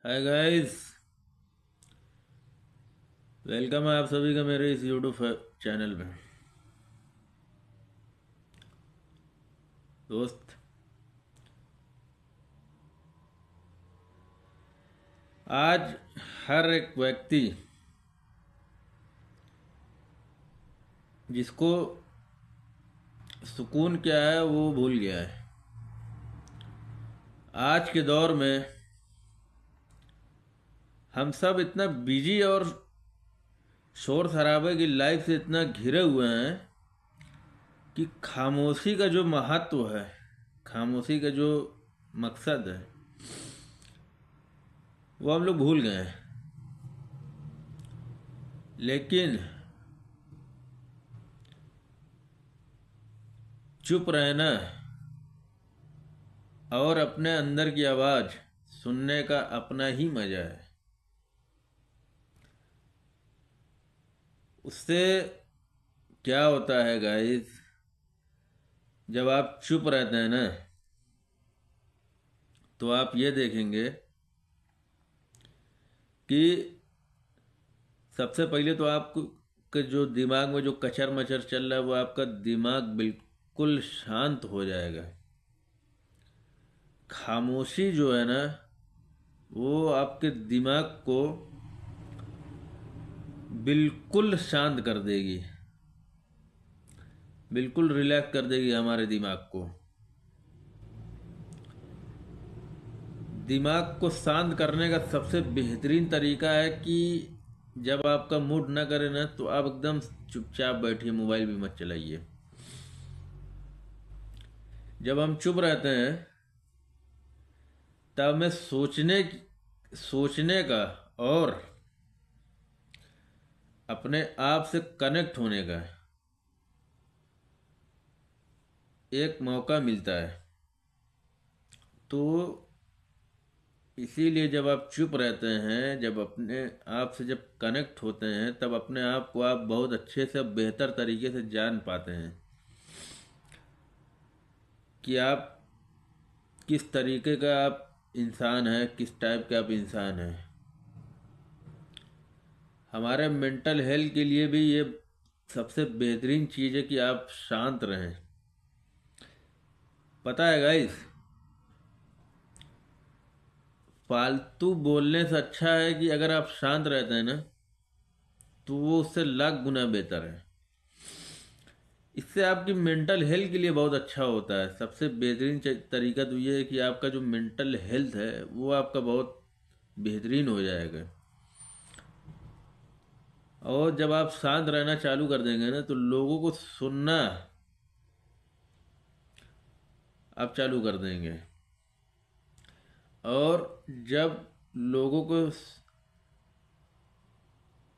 Hi guys. Welcome है आप सभी का मेरे इस यूट्यूब चैनल में। दोस्त, आज हर एक व्यक्ति जिसको सुकून क्या है वो भूल गया है। आज के दौर में हम सब इतना बिजी और शोर शराबे की लाइफ से इतना घिरे हुए हैं कि खामोशी का जो महत्व है, खामोशी का जो मकसद है, वो हम लोग भूल गए हैं। लेकिन चुप रहना और अपने अंदर की आवाज़ सुनने का अपना ही मज़ा है। उससे क्या होता है गाइस, जब आप चुप रहते हैं ना, तो आप ये देखेंगे कि सबसे पहले तो आपको के जो दिमाग में जो कचर मचर चल रहा है वो आपका दिमाग बिल्कुल शांत हो जाएगा। खामोशी जो है ना, वो आपके दिमाग को बिल्कुल शांत कर देगी, बिल्कुल रिलैक्स कर देगी हमारे दिमाग को। दिमाग को शांत करने का सबसे बेहतरीन तरीका है कि जब आपका मूड ना करे ना, तो आप एकदम चुपचाप बैठिए, मोबाइल भी मत चलाइए। जब हम चुप रहते हैं तब हमें सोचने का और अपने आप से कनेक्ट होने का एक मौका मिलता है। तो इसीलिए जब आप चुप रहते हैं, जब अपने आप से जब कनेक्ट होते हैं, तब अपने आप को आप बहुत अच्छे से बेहतर तरीके से जान पाते हैं कि आप किस तरीके का आप इंसान हैं, किस टाइप के आप इंसान हैं। हमारे मेंटल हेल्थ के लिए भी ये सबसे बेहतरीन चीज़ है कि आप शांत रहें। पता है गाइस, फालतू बोलने से अच्छा है कि अगर आप शांत रहते हैं ना, तो वो उससे लाख गुना बेहतर है। इससे आपकी मेंटल हेल्थ के लिए बहुत अच्छा होता है। सबसे बेहतरीन तरीका तो ये है कि आपका जो मेंटल हेल्थ है वो आपका बहुत बेहतरीन हो जाएगा। और जब आप शांत रहना चालू कर देंगे ना, तो लोगों को सुनना आप चालू कर देंगे। और जब लोगों को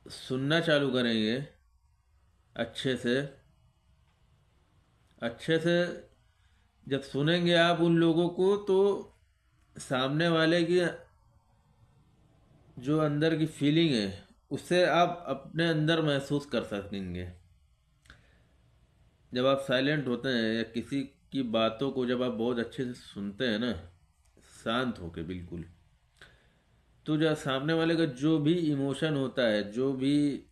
सुनना चालू करेंगे अच्छे से, अच्छे से जब सुनेंगे आप उन लोगों को, तो सामने वाले की जो अंदर की फीलिंग है उससे आप अपने अंदर महसूस कर सकेंगे। जब आप साइलेंट होते हैं या किसी की बातों को जब आप बहुत अच्छे से सुनते हैं ना, शांत होके बिल्कुल, तो जो सामने वाले का जो भी इमोशन होता है, जो भी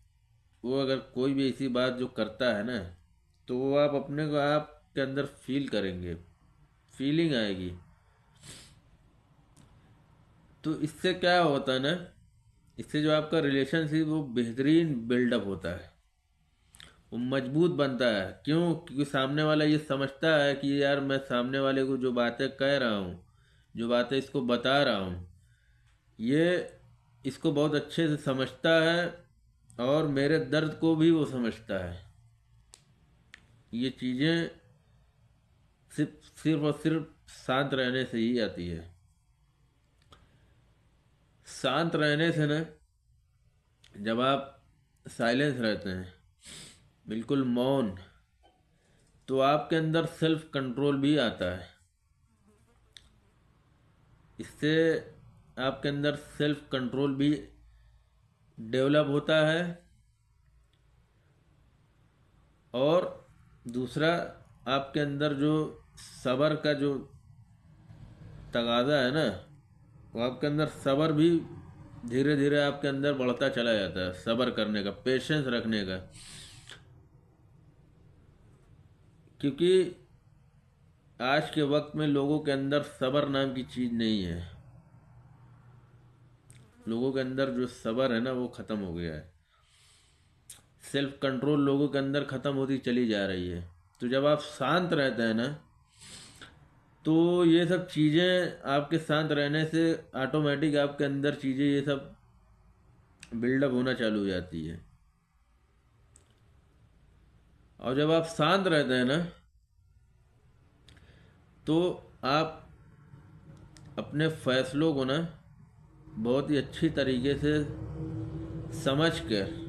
वो अगर कोई भी ऐसी बात जो करता है ना, तो वो आप अपने को आपके अंदर फील करेंगे, फीलिंग आएगी। तो इससे क्या होता है ना, इससे जो आपका रिलेशनशिप वो बेहतरीन बिल्डअप होता है, वो मजबूत बनता है। क्यों? क्योंकि सामने वाला ये समझता है कि यार मैं सामने वाले को जो बातें कह रहा हूँ, जो बातें इसको बता रहा हूँ, ये इसको बहुत अच्छे से समझता है और मेरे दर्द को भी वो समझता है। ये चीज़ें सिर्फ और सिर्फ शांत रहने से ही आती है। शांत रहने से ना, जब आप साइलेंस रहते हैं, बिल्कुल मौन, तो आपके अंदर सेल्फ कंट्रोल भी आता है। इससे आपके अंदर सेल्फ कंट्रोल भी डेवलप होता है। और दूसरा, आपके अंदर जो सब्र का जो तगाजा है ना, वो आपके अंदर सब्र भी धीरे धीरे आपके अंदर बढ़ता चला जाता है, सब्र करने का, पेशेंस रखने का। क्योंकि आज के वक्त में लोगों के अंदर सब्र नाम की चीज़ नहीं है। लोगों के अंदर जो सब्र है ना वो ख़त्म हो गया है। सेल्फ कंट्रोल लोगों के अंदर ख़त्म होती चली जा रही है। तो जब आप शांत रहते हैं ना, तो ये सब चीज़ें आपके शांत रहने से ऑटोमेटिक आपके अंदर चीज़ें ये सब बिल्डअप होना चालू हो जाती है। और जब आप शांत रहते हैं ना, तो आप अपने फैसलों को ना बहुत ही अच्छी तरीके से समझ कर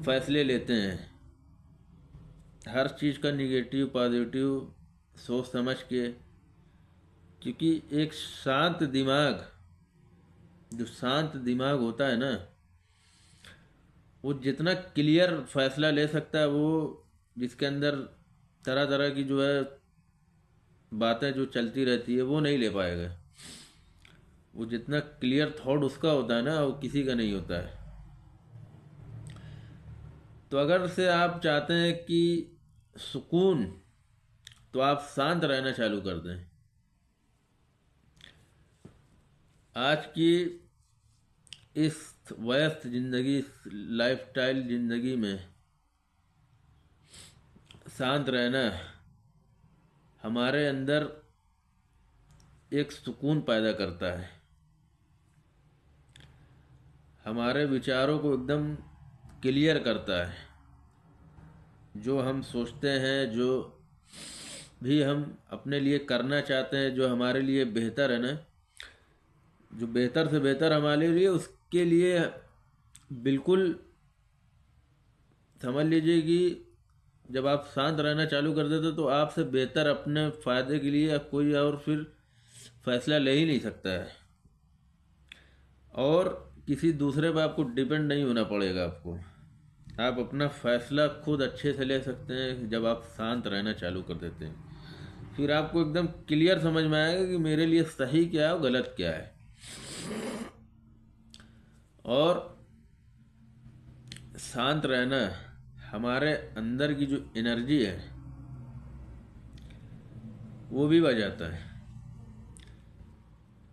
फैसले लेते हैं। हर चीज़ का निगेटिव पॉजिटिव सोच समझ के। क्योंकि एक शांत दिमाग, जो शांत दिमाग होता है ना, वो जितना क्लियर फैसला ले सकता है, वो जिसके अंदर तरह तरह की जो है बातें जो चलती रहती है वो नहीं ले पाएगा। वो जितना क्लियर थॉट उसका होता है ना, वो किसी का नहीं होता है। तो अगर से आप चाहते हैं कि सुकून, तो आप शांत रहना चालू कर दें। आज की इस व्यस्त जिंदगी, इस लाइफस्टाइल जिंदगी में शांत रहना हमारे अंदर एक सुकून पैदा करता है। हमारे विचारों को एकदम क्लियर करता है। जो हम सोचते हैं, जो भी हम अपने लिए करना चाहते हैं, जो हमारे लिए बेहतर है ना, जो बेहतर से बेहतर हमारे लिए, उसके लिए बिल्कुल समझ लीजिए कि जब आप शांत रहना चालू कर देते तो आपसे बेहतर अपने फ़ायदे के लिए कोई और फिर फैसला ले ही नहीं सकता है। और किसी दूसरे पर आपको डिपेंड नहीं होना पड़ेगा। आपको आप अपना फैसला खुद अच्छे से ले सकते हैं जब आप शांत रहना चालू कर देते हैं। फिर आपको एकदम क्लियर समझ में आएगा कि मेरे लिए सही क्या है और गलत क्या है। और शांत रहना हमारे अंदर की जो एनर्जी है वो भी बढ़ जाता है।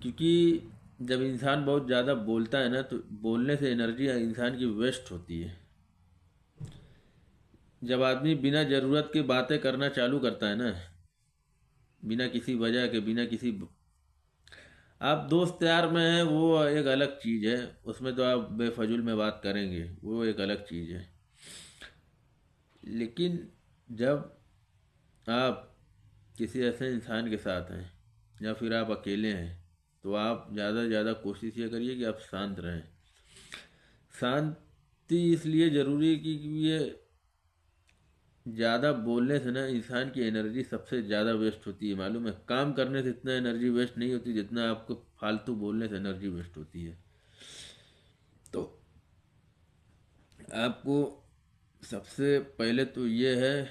क्योंकि जब इंसान बहुत ज़्यादा बोलता है ना, तो बोलने से एनर्जी इंसान की वेस्ट होती है। जब आदमी बिना ज़रूरत की बातें करना चालू करता है ना, बिना किसी वजह के, बिना किसी, आप दोस्त यार में हैं वो एक अलग चीज़ है, उसमें तो आप बेफजूल में बात करेंगे, वो एक अलग चीज़ है। लेकिन जब आप किसी ऐसे इंसान के साथ हैं या फिर आप अकेले हैं, तो आप ज़्यादा से ज़्यादा कोशिश ये करिए कि आप शांत रहें। शांति इसलिए ज़रूरी है कि ये ज़्यादा बोलने से ना इंसान की एनर्जी सबसे ज़्यादा वेस्ट होती है। मालूम है, काम करने से इतना एनर्जी वेस्ट नहीं होती जितना आपको फालतू बोलने से एनर्जी वेस्ट होती है। तो आपको सबसे पहले तो ये है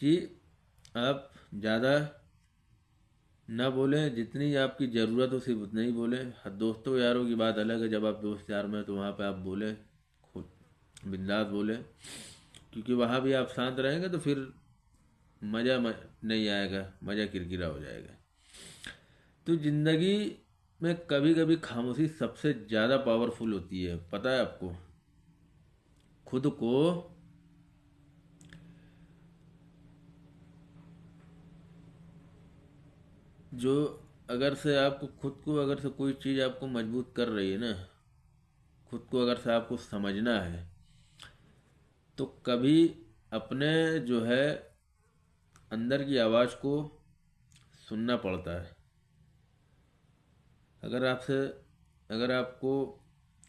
कि आप ज़्यादा ना बोलें, जितनी आपकी ज़रूरत हो सिर्फ उतना ही बोलें। दोस्तों यारों की बात अलग है, जब आप दोस्त यार में तो वहाँ पे आप बोलें, खुद बिंदास बोलें। क्योंकि वहाँ भी आप शांत रहेंगे तो फिर मज़ा नहीं आएगा, मज़ा किरकिरा हो जाएगा। तो ज़िंदगी में कभी कभी खामोशी सबसे ज़्यादा पावरफुल होती है, पता है आपको। खुद को जो अगर से आपको खुद को अगर से कोई चीज़ आपको मजबूत कर रही है ना, खुद को अगर से आपको समझना है, तो कभी अपने जो है अंदर की आवाज़ को सुनना पड़ता है। अगर आपसे अगर आपको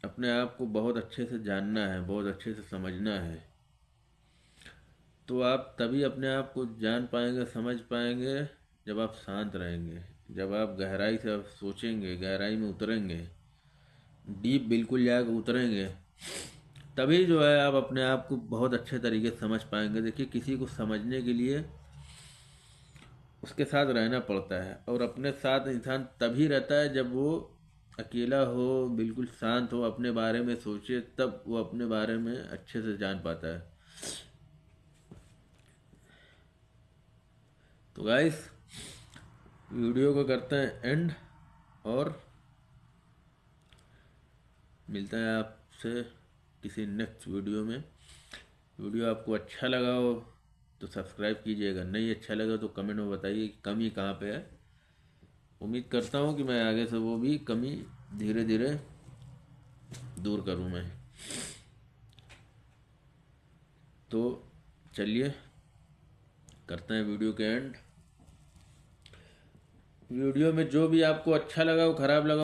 अपने आप को बहुत अच्छे से जानना है, बहुत अच्छे से समझना है, तो आप तभी अपने आप को जान पाएंगे, समझ पाएंगे, जब आप शांत रहेंगे, जब आप गहराई से आप सोचेंगे, गहराई में उतरेंगे, डीप बिल्कुल जाकर उतरेंगे, तभी जो है आप अपने आप को बहुत अच्छे तरीके से समझ पाएंगे। देखिए, किसी को समझने के लिए उसके साथ रहना पड़ता है। और अपने साथ इंसान तभी रहता है जब वो अकेला हो, बिल्कुल शांत हो, अपने बारे में सोचे, तब वो अपने बारे में अच्छे से जान पाता है। तो गाइस, वीडियो को करते हैं एंड, और मिलते हैं आपसे किसी नेक्स्ट वीडियो में। वीडियो आपको अच्छा लगा हो तो सब्सक्राइब कीजिएगा, नहीं अच्छा लगा तो कमेंट में बताइए कि कमी कहाँ पे है। उम्मीद करता हूँ कि मैं आगे से वो भी कमी धीरे धीरे दूर करूँ मैं। तो चलिए करते हैं वीडियो के एंड। वीडियो में जो भी आपको अच्छा लगा, वो खराब लगा